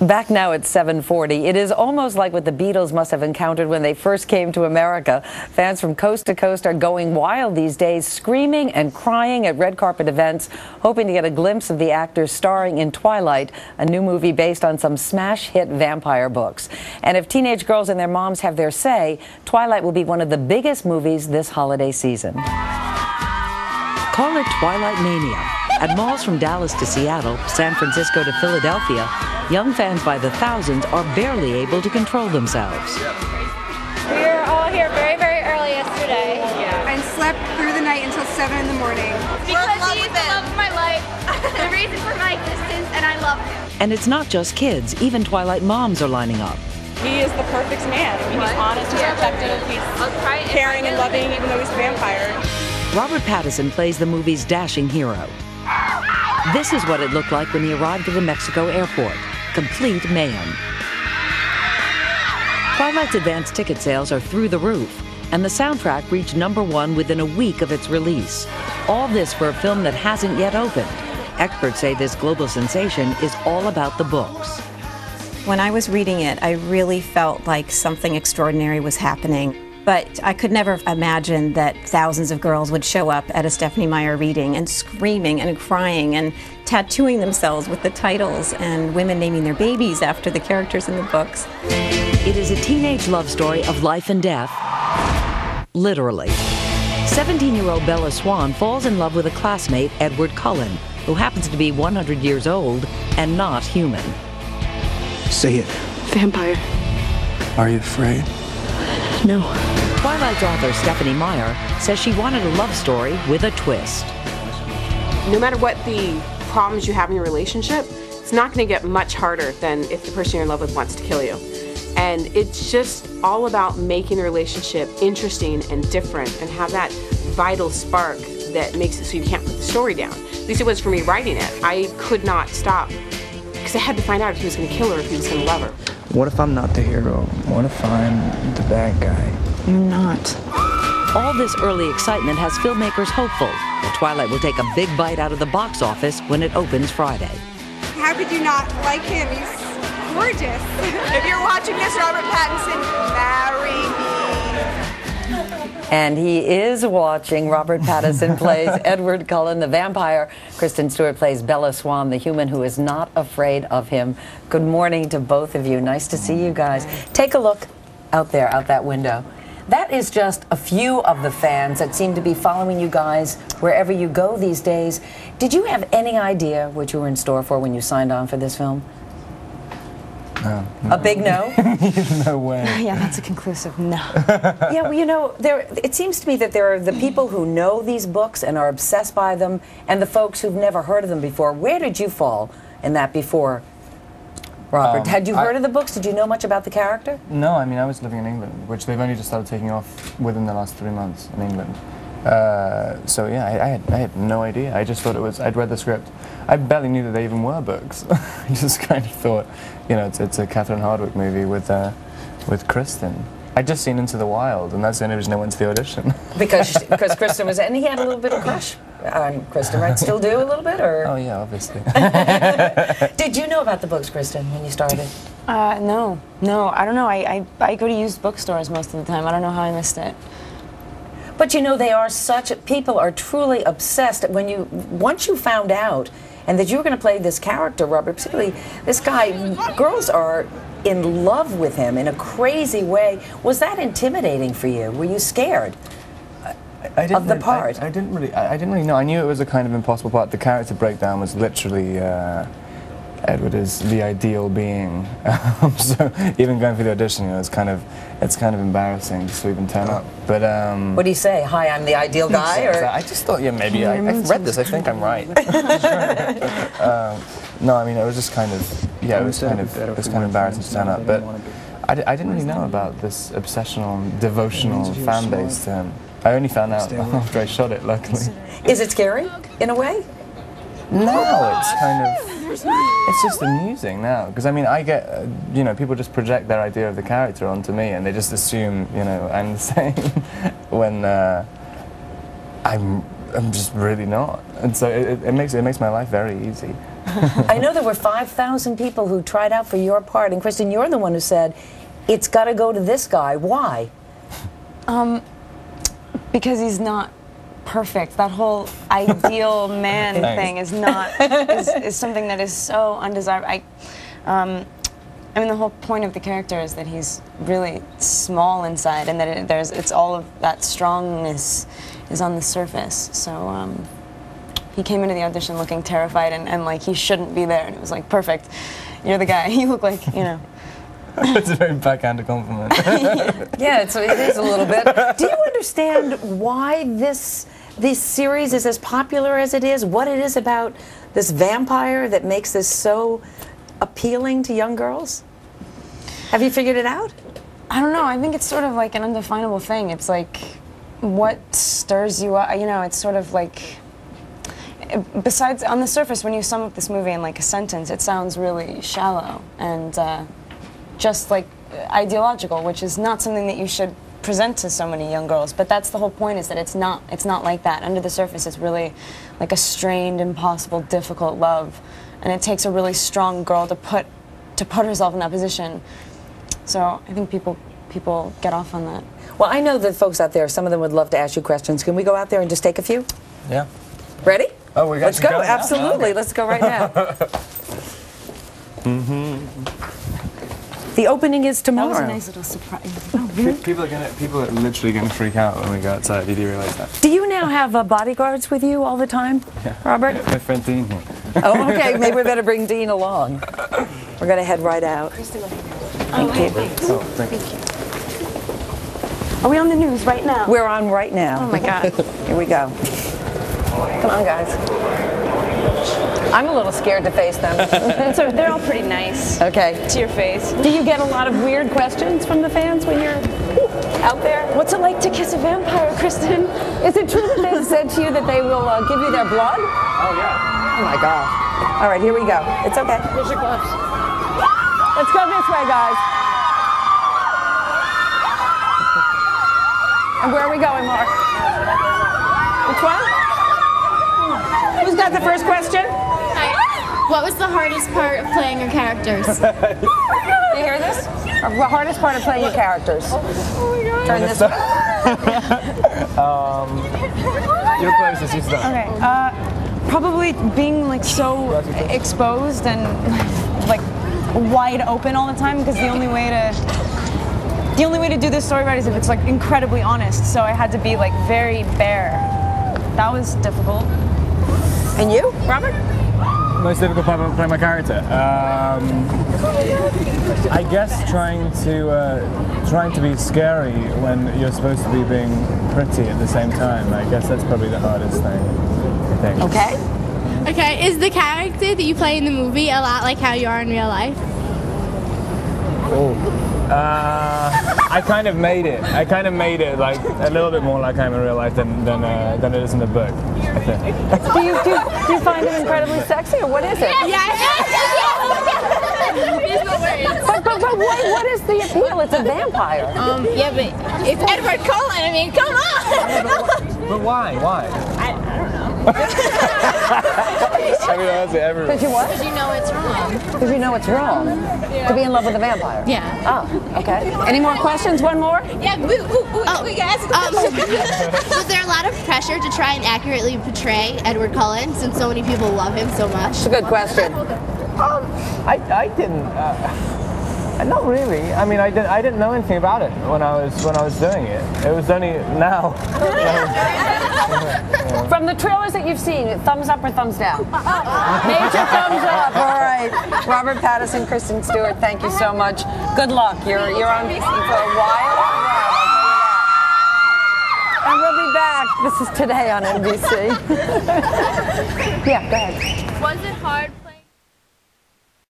Back now at 7:40, it is almost like what the Beatles must have encountered when they first came to America. Fans from coast to coast are going wild these days, screaming and crying at red carpet events, hoping to get a glimpse of the actors starring in Twilight, a new movie based on some smash hit vampire books. And if teenage girls and their moms have their say, Twilight will be one of the biggest movies this holiday season. Call it Twilight Mania. At malls from Dallas to Seattle, San Francisco to Philadelphia, young fans by the thousands are barely able to control themselves. We were all here very, very early yesterday. And slept through the night until 7 in the morning. Because he's the love of my life, the reason for my existence, and I love him. And it's not just kids, even Twilight moms are lining up. He is the perfect man. I mean, he's honest, he's protective, he's caring and loving, even though he's a vampire. Robert Pattinson plays the movie's dashing hero. This is what it looked like when he arrived at the Mexico airport. Complete mayhem. Twilight's advanced ticket sales are through the roof, and the soundtrack reached #1 within a week of its release. All this for a film that hasn't yet opened. Experts say this global sensation is all about the books. When I was reading it, I really felt like something extraordinary was happening. But I could never imagine that thousands of girls would show up at a Stephenie Meyer reading and screaming and crying and tattooing themselves with the titles and women naming their babies after the characters in the books. It is a teenage love story of life and death, literally. 17-year-old Bella Swan falls in love with a classmate, Edward Cullen, who happens to be 100 years old and not human. Say it. Vampire. Are you afraid? No. Twilight's author, Stephenie Meyer, says she wanted a love story with a twist. No matter what the problems you have in your relationship, it's not going to get much harder than if the person you're in love with wants to kill you. And it's just all about making the relationship interesting and different and have that vital spark that makes it so you can't put the story down. At least it was for me writing it. I could not stop because I had to find out if he was going to kill her or if he was going to love her. What if I'm not the hero? What if I'm the bad guy? You're not. All this early excitement has filmmakers hopeful that Twilight will take a big bite out of the box office when it opens Friday. How could you not like him? He's gorgeous. If you're watching this, Robert Pattinson, marry me. And he is watching. Robert Pattinson plays Edward Cullen, the vampire. Kristen Stewart plays Bella Swan, the human who is not afraid of him. Good morning to both of you. Nice to see you guys. Take a look out there, out that window. That is just a few of the fans that seem to be following you guys wherever you go these days. Did you have any idea what you were in store for when you signed on for this film? No. A big no? No way. Yeah, that's a conclusive no. Yeah, well, you know, it seems to me that there are the people who know these books and are obsessed by them, and the folks who've never heard of them before. Where did you fall in that before, Robert? Had you heard of the books? Did you know much about the character? No, I mean, I was living in England, which they've only just started taking off within the last 3 months in England. So yeah, I had no idea. I just thought it was, I'd read the script. I barely knew that they even were books. I just kind of thought, you know, it's a Catherine Hardwicke movie with Kristen. I'd just seen Into the Wild, and that's the only reason I went to the audition. Because Kristen was, and he had a little bit of crush on Kristen, right? Still do a little bit, or? Oh yeah, obviously. Did you know about the books, Kristen, when you started? No, I don't know. I go to used bookstores most of the time. I don't know how I missed it. But you know, they are such, people are truly obsessed. Once you found out, and that you were going to play this character, Robert, particularly this guy, girls are in love with him in a crazy way. Was that intimidating for you? Were you scared of the part? I didn't really know. I knew it was a kind of impossible part. The character breakdown was literally Edward is the ideal being. So even going for the audition, you know, it's kind of embarrassing just to even turn up. But what do you say? Hi, I'm the ideal guy, or? I just thought, yeah, maybe I read this. I think I'm right. No, I mean, it was just kind of, yeah, it was kind of embarrassing to turn up. But I didn't really know about this obsessional, devotional fan base to him. I only found out after I shot it, luckily. Is it scary in a way? No, it's kind of, it's just amusing now, because I mean, I get, you know, people just project their idea of the character onto me, and they just assume, you know, I'm the same when I'm I'm just really not. And so it makes my life very easy. I know there were 5,000 people who tried out for your part, and Kristen, you're the one who said, it's got to go to this guy. Why? Because he's not perfect. That whole ideal man thing is not is something that is so undesirable. I mean, the whole point of the character is that he's really small inside, and that it's all of that strongness is on the surface. So he came into the audition looking terrified and like he shouldn't be there, and it was like, perfect, you're the guy. You look like, you know. It's a very backhanded compliment. Yeah, it is a little bit. Do you understand why this series is as popular as it is? What it is about this vampire that makes this so appealing to young girls? Have you figured it out? I don't know. I think it's sort of like an undefinable thing. It's like what stirs you up. You know, it's sort of like, besides, on the surface, when you sum up this movie in like a sentence, it sounds really shallow and just like ideological, which is not something that you should present to so many young girls. But that's the whole point, is that it's not like that. Under the surface, it's really like a strained, impossible, difficult love, and it takes a really strong girl to put herself in that position. So I think people get off on that. Well, I know that folks out there, some of them would love to ask you questions. Can we go out there and just take a few? Yeah. Ready? Oh, we got Let's to go. go now? Absolutely. Oh, okay. Let's go right now. The opening is tomorrow. That was a nice little surprise. Oh, really? People are literally going to freak out when we go outside. You do realize that? Do you now have bodyguards with you all the time, Yeah. Robert? My friend Dean here. Oh, okay. Maybe we better bring Dean along. We're going to head right out. Thank you. Oh, thank you. Are we on the news right now? We're on right now. Oh my God. Here we go. Come on, guys. I'm a little scared to face them. So they're all pretty nice. Okay. To your face. Do you get a lot of weird questions from the fans when you're out there? What's it like to kiss a vampire, Kristen? Is it true that they've said to you that they will give you their blood? Oh, yeah. Oh my gosh. All right, here we go. It's okay. Here's your gloves. Let's go this way, guys. And where are we going, Mark? Which one? Who's got the first question? What was the hardest part of playing your characters? You hear this? The hardest part of playing your characters. Oh my God. Turn this way. You're closest, you start. Okay. Probably being like so exposed and like wide open all the time, because the only way to do this story right is if it's like incredibly honest. So I had to be like very bare. That was difficult. And you, Robert? Most difficult part of playing my character. I guess trying to be scary when you're supposed to be being pretty at the same time. I guess that's probably the hardest thing, I think. Okay. Okay, is the character that you play in the movie a lot like how you are in real life? Oh. I kind of made it. I kind of made it like a little bit more like I am in real life than it is in the book, I think. Do you find it incredibly sexy, or what is it? But what is the appeal? It's a vampire. Yeah, but it's Edward Cullen. I mean, come on. But why? Why? I don't know. I mean, honestly, everyone. Because you what? Because you know it's wrong. Because you know it's wrong to be in love with a vampire. Yeah. Oh, okay. Any more questions? One more? Yeah. We guys. Was there a lot of pressure to try and accurately portray Edward Cullen, since so many people love him so much? It's a good question. I didn't. Not really. I mean, I didn't know anything about it when I was doing it. It was only now. From the trailers that you've seen, thumbs up or thumbs down? Major thumbs up. All right. Robert Pattinson, Kristen Stewart, thank you so much. Good luck. You're on for a while. And we'll be back. This is Today on NBC. Yeah, go ahead. Was it hard